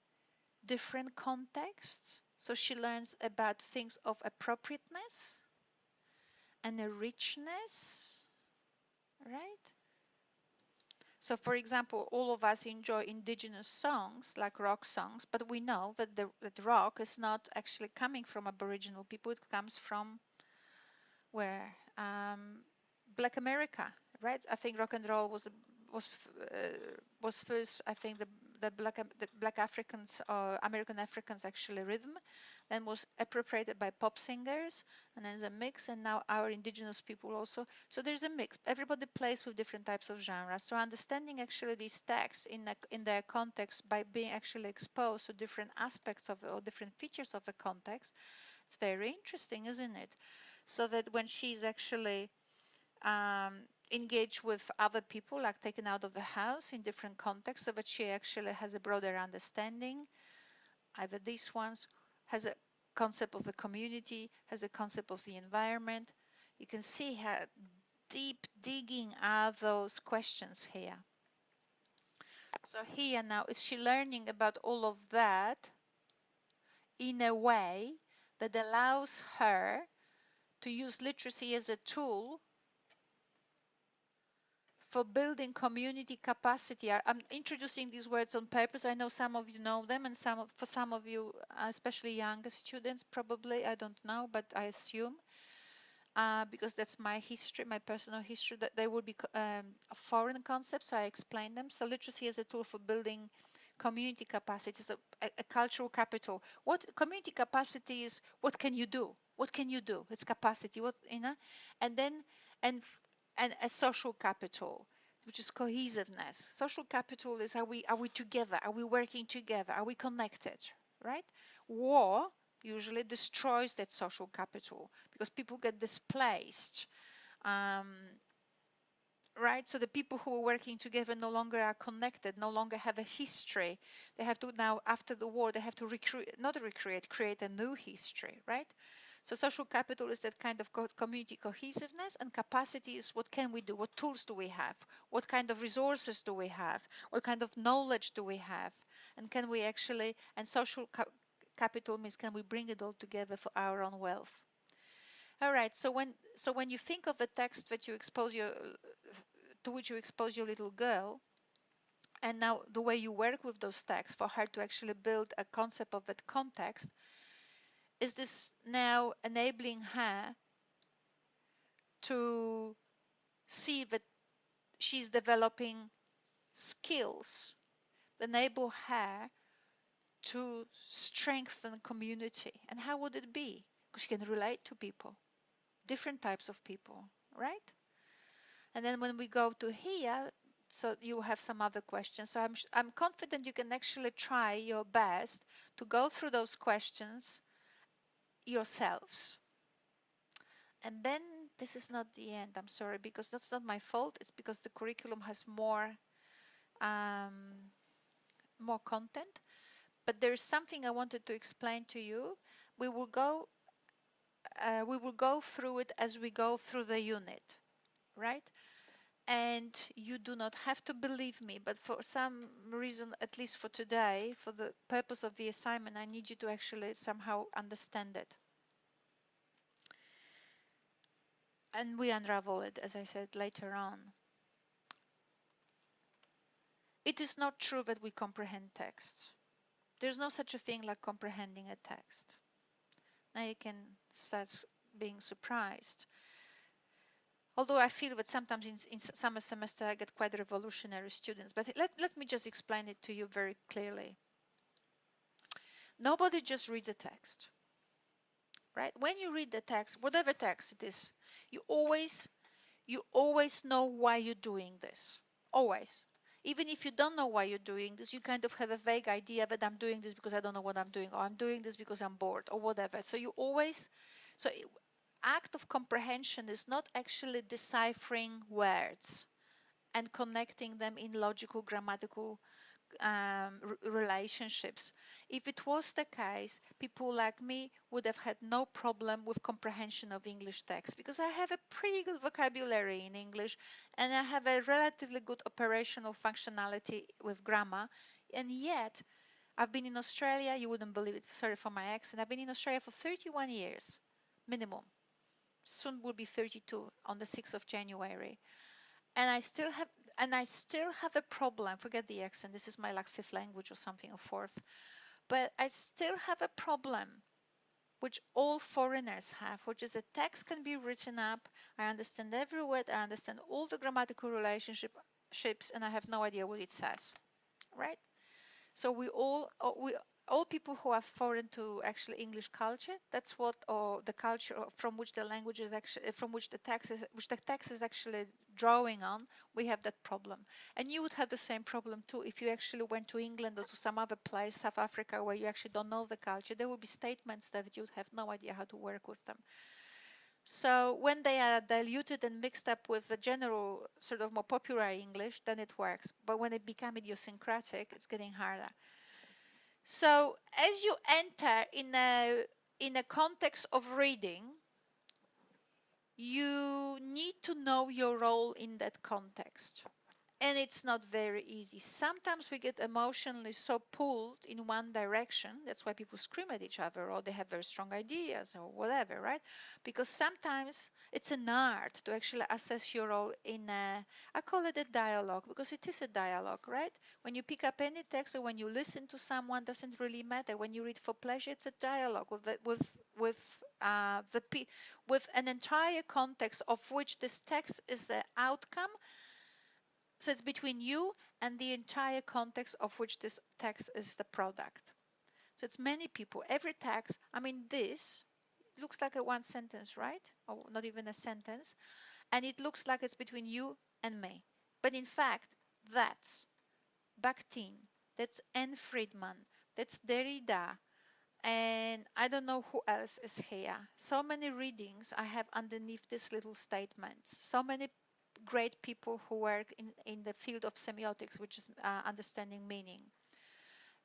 S1: different contexts. So she learns about things of appropriateness and a richness, right? So for example, all of us enjoy indigenous songs like rock songs, but we know that that rock is not actually coming from Aboriginal people. It comes from where? Black America, right? I think rock and roll was first. I think the Black Africans or American Africans actually rhythm, then was appropriated by pop singers, and then there's a mix, and now our indigenous people also. So there's a mix. Everybody plays with different types of genres. So understanding actually these texts in their context by being actually exposed to different aspects of or different features of a context, it's very interesting, isn't it? So that when she's actually engaged with other people, like taken out of the house in different contexts, so that she actually has a broader understanding. Either these ones has a concept of the community, has a concept of the environment. You can see how deep digging are those questions here. So here now, is she learning about all of that in a way that allows her to use literacy as a tool for building community capacity? I'm introducing these words on purpose. I know some of you know them, and for some of you, especially younger students, probably, I don't know, but I assume, because that's my history, my personal history, that they would be foreign concepts, so I explain them. So literacy as a tool for building community capacity, so a cultural capital. What community capacity is, what can you do? What can you do? It's capacity, what, and then, and and a social capital, which is cohesiveness. Social capital is, are we together? Are we working together? Are we connected? Right? War usually destroys that social capital because people get displaced. Um, right? So the people who are working together no longer are connected, no longer have a history. They have to now, after the war, they have to create a new history, right? So social capital is that kind of community cohesiveness, and capacity is what can we do? What tools do we have? What kind of resources do we have? What kind of knowledge do we have? And can we actually, and social capital means, can we bring it all together for our own wealth? All right, so when you think of a text that you expose to which you expose your little girl, and now the way you work with those texts for her to actually build a concept of that context, is this now enabling her to see that she's developing skills that enable her to strengthen community? And how would it be? Because she can relate to people, different types of people, right? And then when we go to here, so you have some other questions. So I'm confident you can actually try your best to go through those questions yourselves. And then this is not the end, I'm sorry, because that's not my fault. It's because the curriculum has um, more content. But there's something I wanted to explain to you. We will go through it as we go through the unit, right? And you do not have to believe me, but for some reason, at least for today, for the purpose of the assignment, I need you to actually somehow understand it. And we unravel it, as I said, later on. It is not true that we comprehend text. There's no such a thing like comprehending a text. Now you can start being surprised. Although I feel that sometimes in summer semester I get quite revolutionary students, but let me just explain it to you very clearly. Nobody just reads a text, right? When you read the text, whatever text it is, you always know why you're doing this. Always. Even if you don't know why you're doing this, you kind of have a vague idea that I'm doing this because I don't know what I'm doing, or I'm doing this because I'm bored, or whatever. So you always, so act of comprehension is not actually deciphering words and connecting them in logical, grammatical relationships. If it was the case, people like me would have had no problem with comprehension of English text, because I have a pretty good vocabulary in English and I have a relatively good operational functionality with grammar. And yet, I've been in Australia, you wouldn't believe it, sorry for my accent, I've been in Australia for 31 years, minimum. Soon will be 32 on the 6th of January. And I still have a problem. Forget the accent. This is my like fifth language or something, or fourth. But I still have a problem which all foreigners have, which is a text can be written up. I understand every word, I understand all the grammatical relationships, and I have no idea what it says, right? So we all people who are foreign to actually English culture, that's what, or the culture from which the language is actually, from which the text is actually drawing on, we have that problem. And you would have the same problem too if you actually went to England or to some other place, South Africa, where you actually don't know the culture. There will be statements that you'd have no idea how to work with them. So when they are diluted and mixed up with the general sort of more popular English, then it works. But when it becomes idiosyncratic, it's getting harder. So as you enter in a context of reading, you need to know your role in that context. And it's not very easy. Sometimes we get emotionally so pulled in one direction. That's why people scream at each other, or they have very strong ideas or whatever, right? Because sometimes it's an art to actually assess your role in a, I call it a dialogue, because it is a dialogue, right? When you pick up any text or when you listen to someone, doesn't really matter. When you read for pleasure, it's a dialogue with an entire context of which this text is the outcome. So it's between you and the entire context of which this text is the product. So it's many people, every text. I mean, this looks like a one sentence, right? Or not even a sentence. And it looks like it's between you and me. But in fact, that's Bakhtin, that's Anne Friedman, that's Derrida, and I don't know who else is here. So many readings I have underneath these little statements. So many great people who work in the field of semiotics, which is understanding meaning,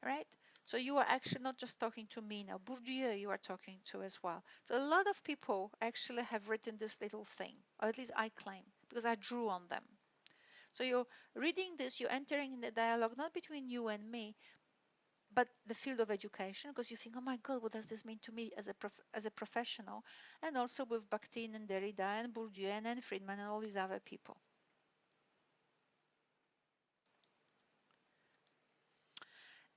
S1: right? So you are actually not just talking to me now. Bourdieu you are talking to as well. So a lot of people actually have written this little thing, or at least I claim, because I drew on them. So you're reading this, you're entering in the dialogue, not between you and me, but the field of education, because you think, oh my God, what does this mean to me as a professional? And also with Bakhtin and Derrida and Bourdieu and Friedman and all these other people.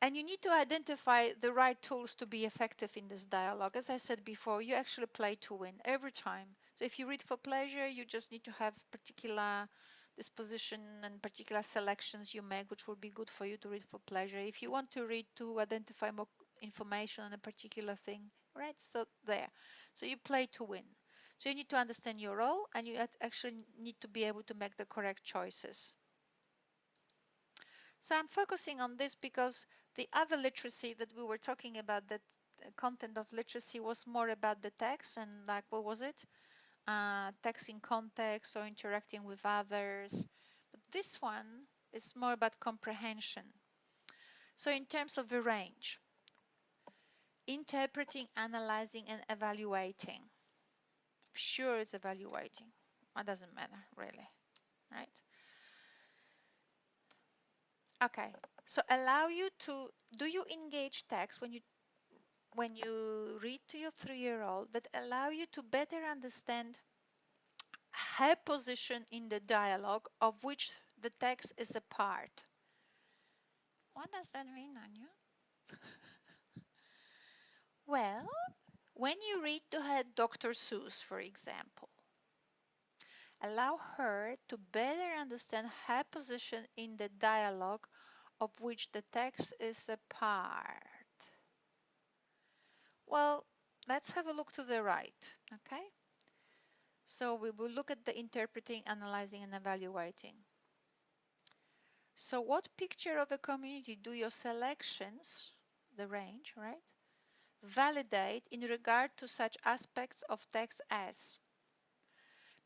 S1: And you need to identify the right tools to be effective in this dialogue. As I said before, you actually play to win every time. So if you read for pleasure, you just need to have particular disposition and particular selections you make, which will be good for you to read for pleasure. If you want to read to identify more information on a particular thing, right? So there. So you play to win. So you need to understand your role, and you actually need to be able to make the correct choices. So I'm focusing on this because the other literacy that we were talking about, that content of literacy, was more about the text and like, what was it? Text in context or interacting with others. But this one is more about comprehension. So in terms of the range, interpreting, analyzing, and evaluating. Sure, it's evaluating. It doesn't matter really, right? Okay, so allow you to, do you engage text when you read to your 3-year-old that allow you to better understand her position in the dialogue of which the text is a part? What does that mean, Anya? Well, when you read to her Dr. Seuss, for example, allow her to better understand her position in the dialogue of which the text is a part. Well, let's have a look to the right, okay? So we will look at the interpreting, analyzing, and evaluating. So what picture of a community do your selections, the range, right, validate in regard to such aspects of text as?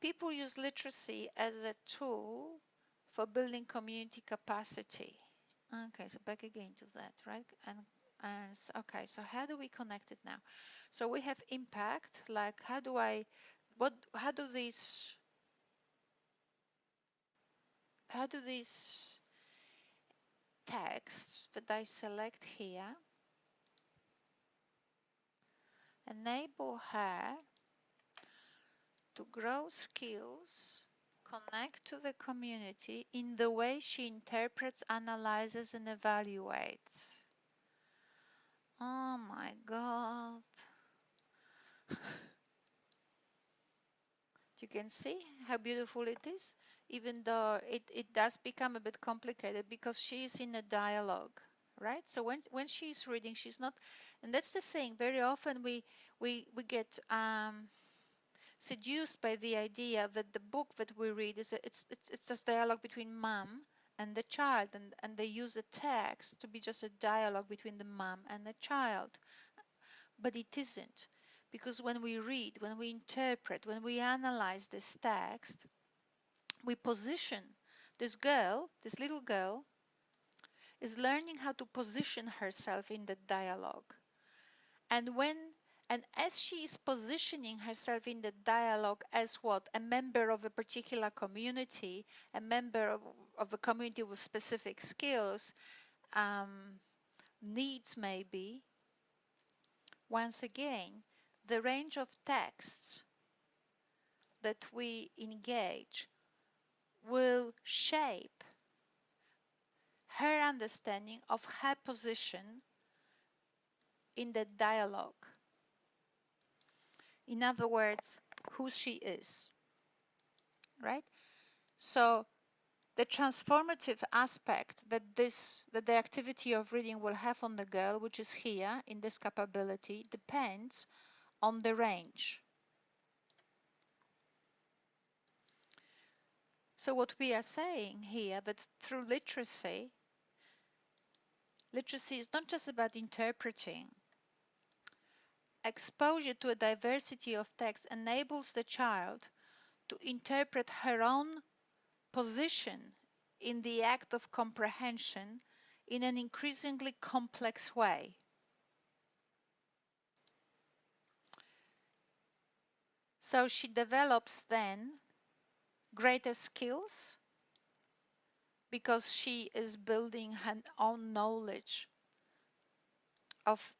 S1: People use literacy as a tool for building community capacity. Okay, so back again to that, right? And okay, so how do we connect it now? So we have impact, like how do these texts that I select here enable her to grow skills, connect to the community in the way she interprets, analyzes, and evaluates. Oh my God. You can see how beautiful it is, even though it does become a bit complicated because she is in a dialogue, right? So when she's reading, she's not, and that's the thing. Very often we get seduced by the idea that the book that we read is it's just dialogue between mom and the child, and they use a text to be just a dialogue between the mom and the child, but it isn't, because when we read, when we interpret, when we analyze this text, we position this girl, this little girl is learning how to position herself in the dialogue. And when and as she is positioning herself in the dialogue as what? A member of a particular community, a member of a community with specific skills, needs maybe, once again, the range of texts that we engage will shape her understanding of her position in the dialogue. In other words, who she is, right? So the transformative aspect that the activity of reading will have on the girl, which is here in this capability, depends on the range. So what we are saying here, that through literacy is not just about interpreting. Exposure to a diversity of text enables the child to interpret her own position in the act of comprehension in an increasingly complex way. So she develops then greater skills because she is building her own knowledge of,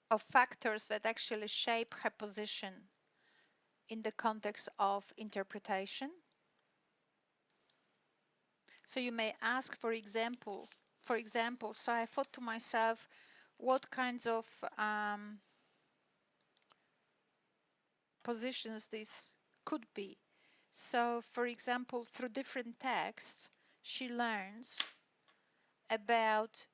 S1: of factors that actually shape her position in the context of interpretation. So you may ask, for example, so I thought to myself, what kinds of positions this could be. So, for example, through different texts, she learns about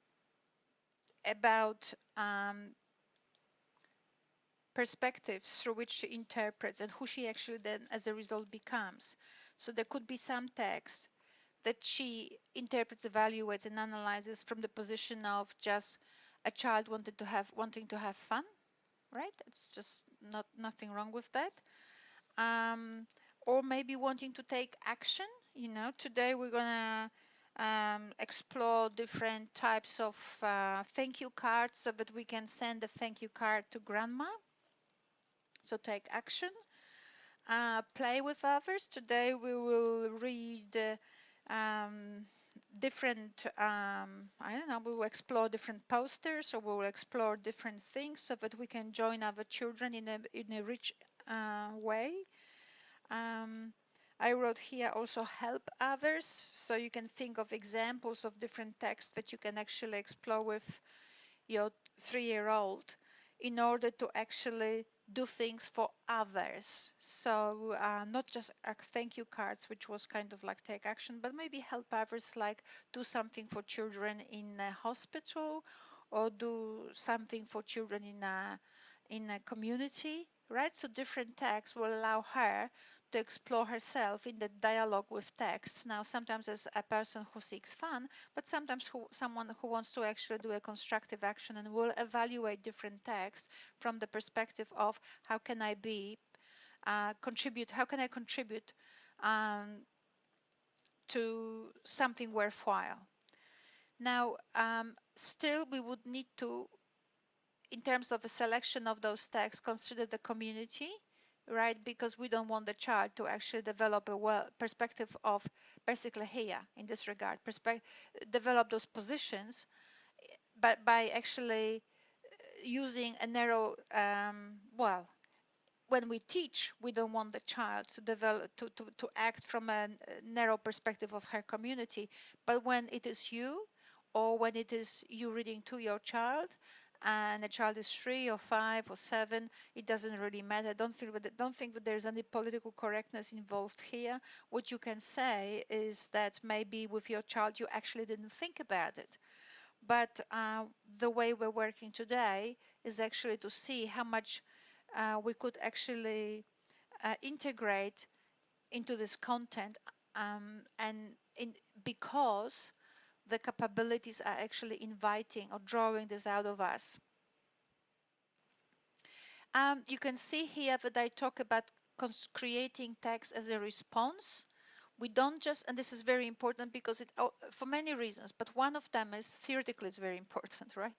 S1: perspectives through which she interprets and who she actually then, as a result, becomes. So there could be some text that she interprets, evaluates, and analyzes from the position of just a child wanting to have fun, right? It's just nothing wrong with that. Or maybe wanting to take action. You know, today we're gonna explore different types of thank you cards so that we can send a thank you card to grandma. So take action. Play with others. Today we will read different, I don't know, we will explore different posters, or we will explore different things so that we can join other children in a rich way. I wrote here also help others, so you can think of examples of different texts that you can actually explore with your 3-year-old in order to actually do things for others. So not just thank you cards, which was kind of like take action, but maybe help others, like do something for children in a hospital, or do something for children in a community, right? So different texts will allow her to explore herself in the dialogue with texts. Now, sometimes as a person who seeks fun, but sometimes someone who wants to actually do a constructive action and will evaluate different texts from the perspective of how can I contribute to something worthwhile. Now, still we would need to, in terms of a selection of those texts, consider the community, right? Because we don't want the child to actually develop a perspective of, basically here in this regard, develop those positions, but by actually using a narrow, when we teach, we don't want the child to develop to act from a narrow perspective of her community, but when it is you, or when it is you reading to your child, and a child is 3 or 5 or 7, it doesn't really matter. Don't think that there's any political correctness involved here. What you can say is that maybe with your child you actually didn't think about it. But the way we're working today is actually to see how much we could actually integrate into this content, and because the capabilities are actually inviting or drawing this out of us. You can see here that I talk about creating text as a response. We don't just, and this is very important because it, for many reasons, but one of them is theoretically it's very important, right?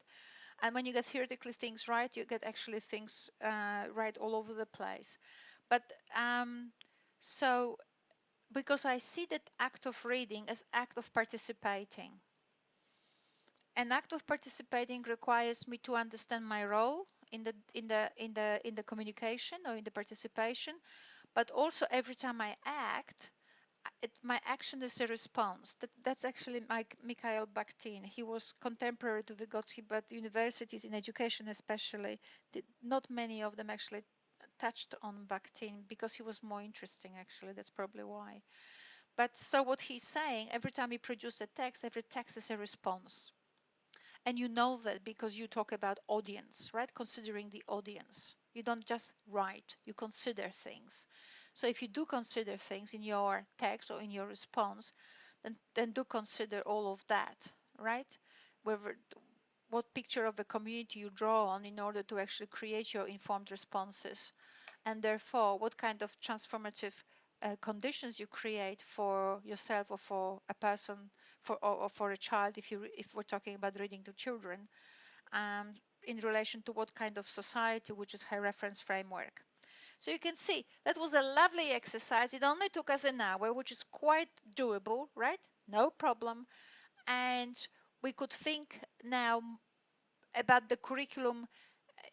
S1: And when you get theoretically things right, you get actually things right all over the place. But so because I see that act of reading as act of participating. An act of participating requires me to understand my role in the communication or in the participation, but also every time I act, my action is a response. That's actually Mikhail Bakhtin. He was contemporary to Vygotsky, but universities in education especially, not many of them actually touched on Bakhtin because he was more interesting actually. That's probably why. But so what he's saying, every time he produces a text, every text is a response. And you know that because you talk about audience, right? Considering the audience. You don't just write, you consider things. So if you do consider things in your text or in your response, then do consider all of that, right? Whether, what picture of the community you draw on in order to actually create your informed responses, and therefore what kind of transformative conditions you create for yourself or for a person, or for a child, if we're talking about reading to children, in relation to what kind of society, which is her reference framework. So you can see that was a lovely exercise. It only took us an hour, which is quite doable, right? No problem. And we could think now about the curriculum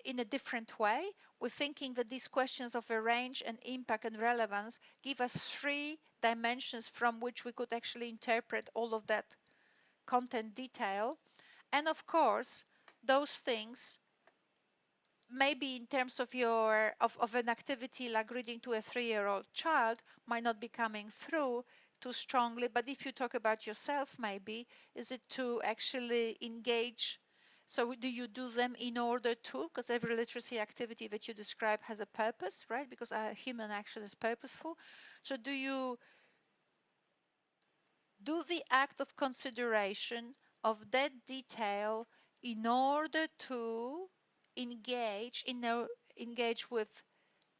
S1: in a different way. We're thinking that these questions of a range and impact and relevance give us 3 dimensions from which we could actually interpret all of that content detail. And of course, those things maybe in terms of of an activity like reading to a 3-year-old child might not be coming through too strongly, but if you talk about yourself, maybe is it to actually engage? So do you do them in order to, because every literacy activity that you describe has a purpose, right? Because human action is purposeful. So do you do the act of consideration of that detail in order to engage with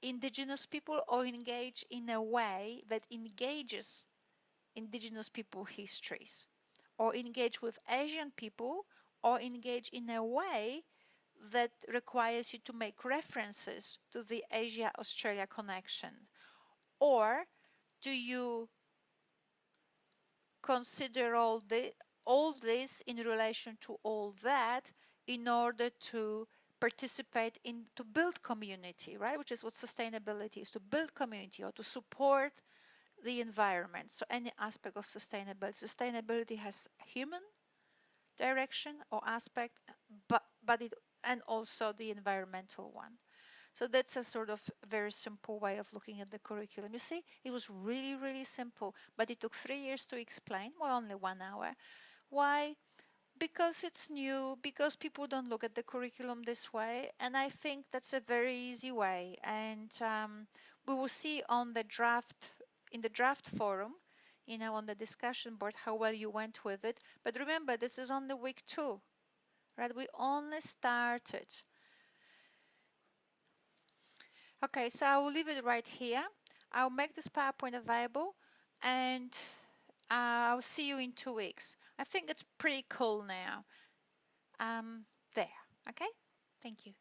S1: indigenous people, or engage in a way that engages indigenous people histories, or engage with Asian people, or engage in a way that requires you to make references to the Asia-Australia connection? Or do you consider all this in relation to all that in order to participate in, to build community, right? Which is what sustainability is, to build community or to support the environment. So any aspect of sustainability. Sustainability has human direction or aspect, but it, and also the environmental one. So that's a sort of very simple way of looking at the curriculum. You see, it was really, really simple, but it took 3 years to explain, well, only 1 hour. Why? Because it's new, because people don't look at the curriculum this way, and I think that's a very easy way. And we will see on the draft, in the draft forum, you know, on the discussion board, how well you went with it. But remember, this is only week 2, right? We only started. Okay, so I will leave it right here. I'll make this PowerPoint available, and I'll see you in 2 weeks. I think it's pretty cool now. There, okay? Thank you.